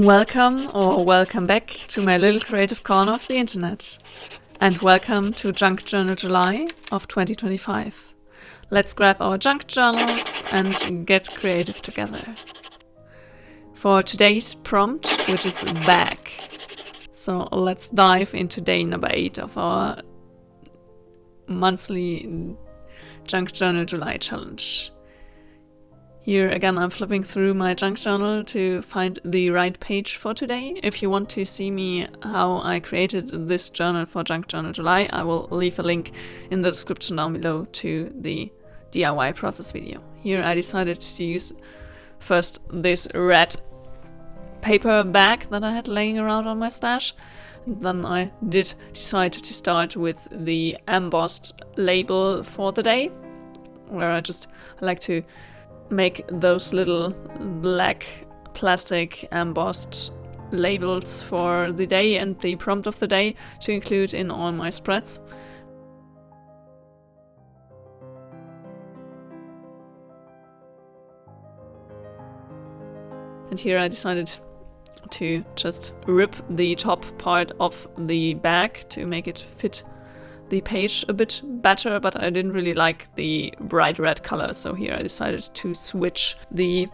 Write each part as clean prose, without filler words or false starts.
Welcome or welcome back to my little creative corner of the internet. And welcome to Junk Journal July of 2025. Let's grab our junk journals and get creative together. For today's prompt, which is back. So let's dive into day number 8 of our monthly Junk Journal July challenge. Here again, I'm flipping through my junk journal to find the right page for today. If you want to see me how I created this journal for Junk Journal July, I will leave a link in the description down below to the DIY process video. Here I decided to use first this red paper bag that I had laying around on my stash. And then I did decide to start with the embossed label for the day, where I like to make those little black plastic embossed labels for the day and the prompt of the day to include in all my spreads. And here I decided to just rip the top part of the bag to make it fit the page a bit better, but I didn't really like the bright red color, so here I decided to switch the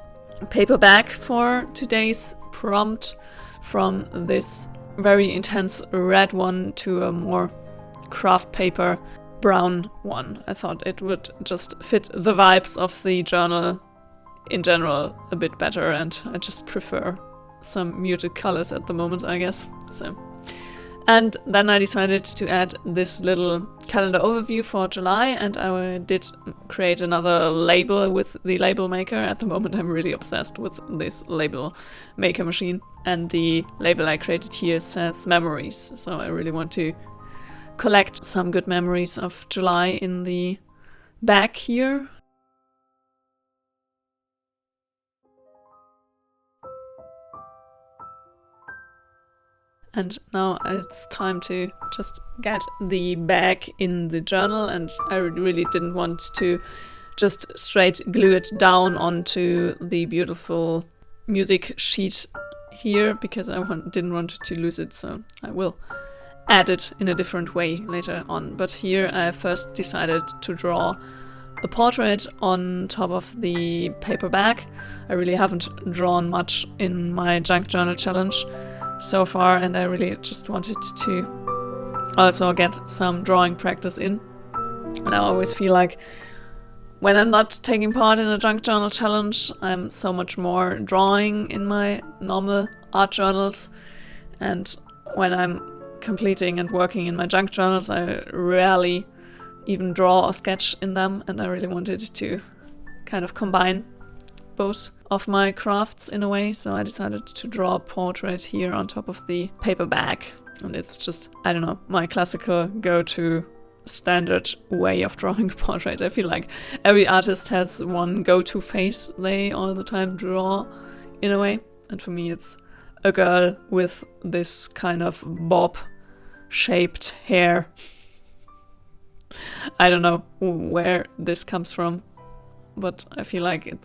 paper bag for today's prompt from this very intense red one to a more craft paper brown one. I thought it would just fit the vibes of the journal in general a bit better, and I just prefer some muted colors at the moment, I guess. And then I decided to add this little calendar overview for July, and I did create another label with the label maker. At the moment I'm really obsessed with this label maker machine, and the label I created here says memories, so I really want to collect some good memories of July in the back here. And now it's time to just get the bag in the journal, and I really didn't want to just straight glue it down onto the beautiful music sheet here because I didn't want to lose it, so I will add it in a different way later on. But here I first decided to draw a portrait on top of the paper bag. I really haven't drawn much in my junk journal challenge so far, and I really just wanted to also get some drawing practice in. And I always feel like when I'm not taking part in a junk journal challenge, I'm so much more drawing in my normal art journals, and when I'm completing and working in my junk journals, I rarely even draw or sketch in them, and I really wanted to kind of combine both of my crafts in a way, so I decided to draw a portrait here on top of the paper bag. And it's just, I don't know, my classical go-to standard way of drawing a portrait. I feel like every artist has one go-to face they all the time draw in a way, and for me it's a girl with this kind of bob shaped hair. I don't know where this comes from, but I feel like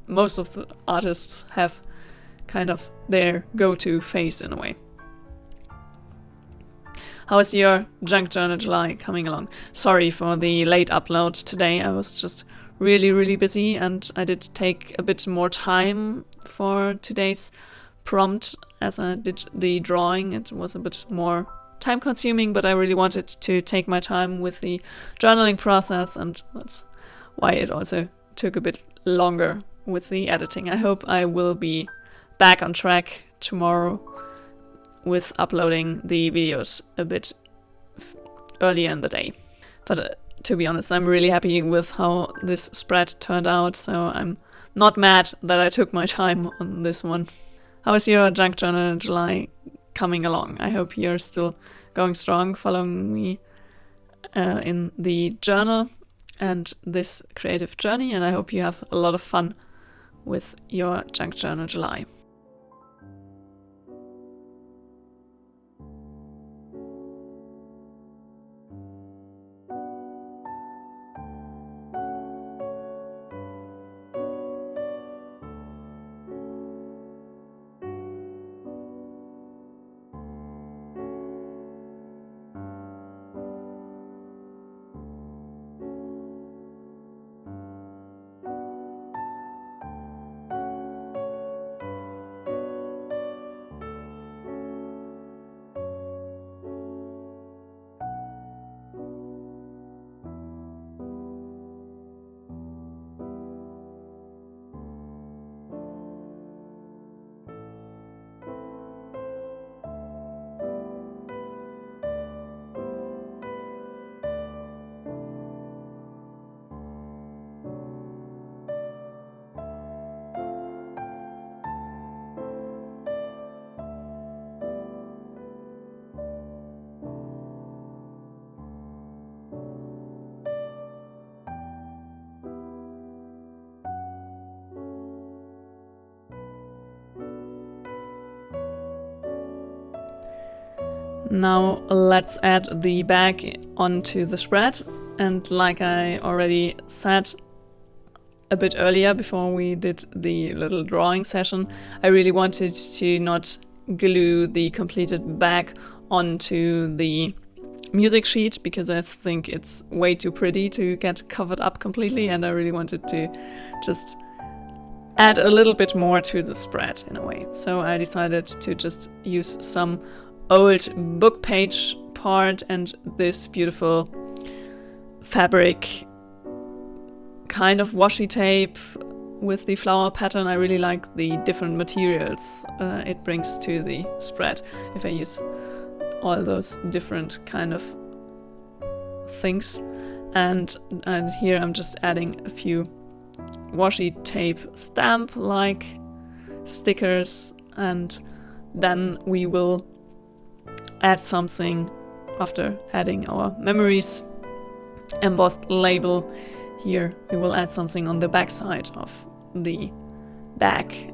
most of the artists have kind of their go-to face in a way. How is your junk journal July coming along? Sorry for the late upload today. I was just really busy, and I did take a bit more time for today's prompt as I did the drawing. It was a bit more time consuming, but I really wanted to take my time with the journaling process, and that's why it also took a bit longer with the editing. I hope I will be back on track tomorrow with uploading the videos a bit earlier in the day. But to be honest, I'm really happy with how this spread turned out, so I'm not mad that I took my time on this one. How is your junk journal in July coming along? I hope you're still going strong, following me in the journal and this creative journey, and I hope you have a lot of fun with your junk journal July. Now let's add the bag onto the spread, and like I already said a bit earlier before we did the little drawing session, I really wanted to not glue the completed bag onto the music sheet because I think it's way too pretty to get covered up completely, and I really wanted to just add a little bit more to the spread in a way. So I decided to just use some old book page part and this beautiful fabric kind of washi tape with the flower pattern. I really like the different materials it brings to the spread if I use all those different kind of things. And here I'm just adding a few washi tape stamp like stickers, and then we will add something after adding our memories embossed label. Here we will add something on the back side of the bag.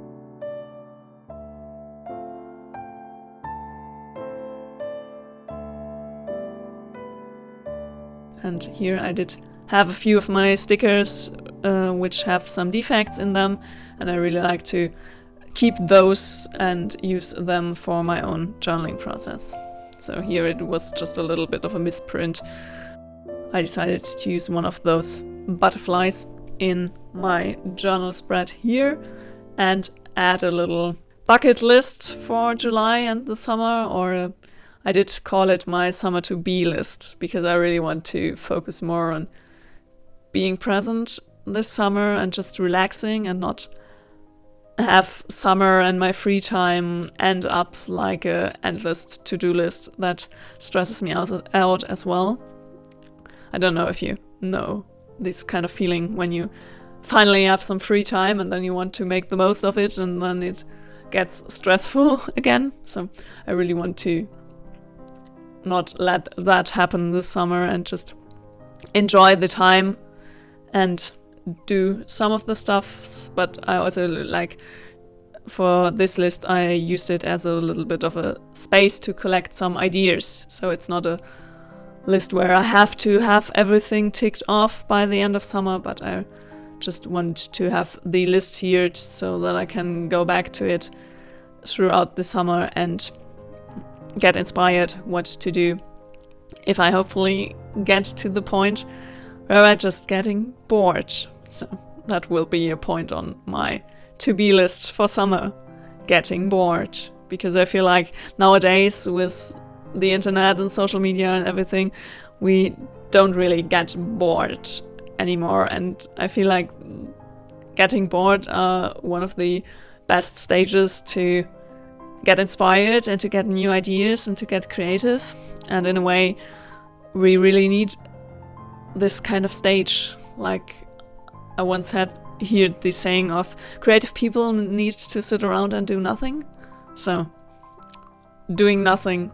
And here I did have a few of my stickers which have some defects in them, and I really like to keep those and use them for my own journaling process. So here it was just a little bit of a misprint. I decided to use one of those butterflies in my journal spread here and add a little bucket list for July and the summer, or I did call it my summer to be list because I really want to focus more on being present this summer and just relaxing and not have summer and my free time end up like a endless to-do list that stresses me out as well. I don't know if you know this kind of feeling when you finally have some free time and then you want to make the most of it and then it gets stressful again. So I really want to not let that happen this summer and just enjoy the time and do some of the stuff. But I also like, for this list I used it as a little bit of a space to collect some ideas, so it's not a list where I have to have everything ticked off by the end of summer, but I just want to have the list here so that I can go back to it throughout the summer and get inspired what to do if I hopefully get to the point where I'm just getting bored. So that will be a point on my to-be list for summer, getting bored, because I feel like nowadays with the internet and social media and everything, we don't really get bored anymore, and I feel like getting bored are one of the best stages to get inspired and to get new ideas and to get creative. And in a way we really need this kind of stage. Like I once had heard the saying of creative people need to sit around and do nothing. So doing nothing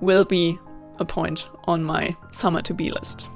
will be a point on my summer to be list.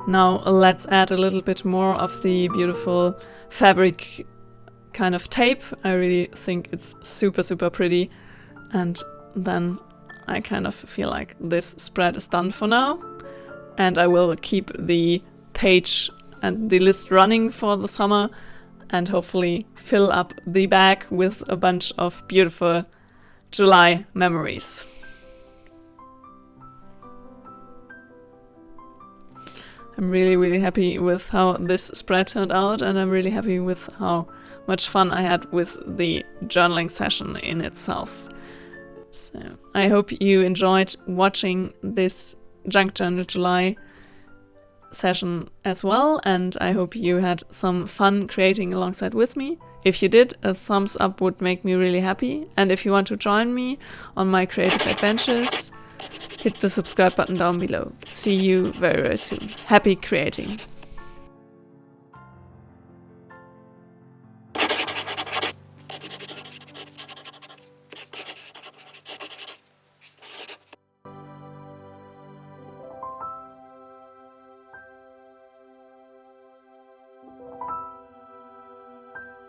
Now let's add a little bit more of the beautiful fabric kind of tape. I really think it's super, super pretty. And then I kind of feel like this spread is done for now. and I will keep the page and the list running for the summer and hopefully fill up the bag with a bunch of beautiful July memories. I'm really, really happy with how this spread turned out, and I'm really happy with how much fun I had with the journaling session in itself. So I hope you enjoyed watching this Junk Journal July session as well, and I hope you had some fun creating alongside with me. If you did, a thumbs up would make me really happy, and if you want to join me on my creative adventures, hit the subscribe button down below. See you very, very soon. Happy creating!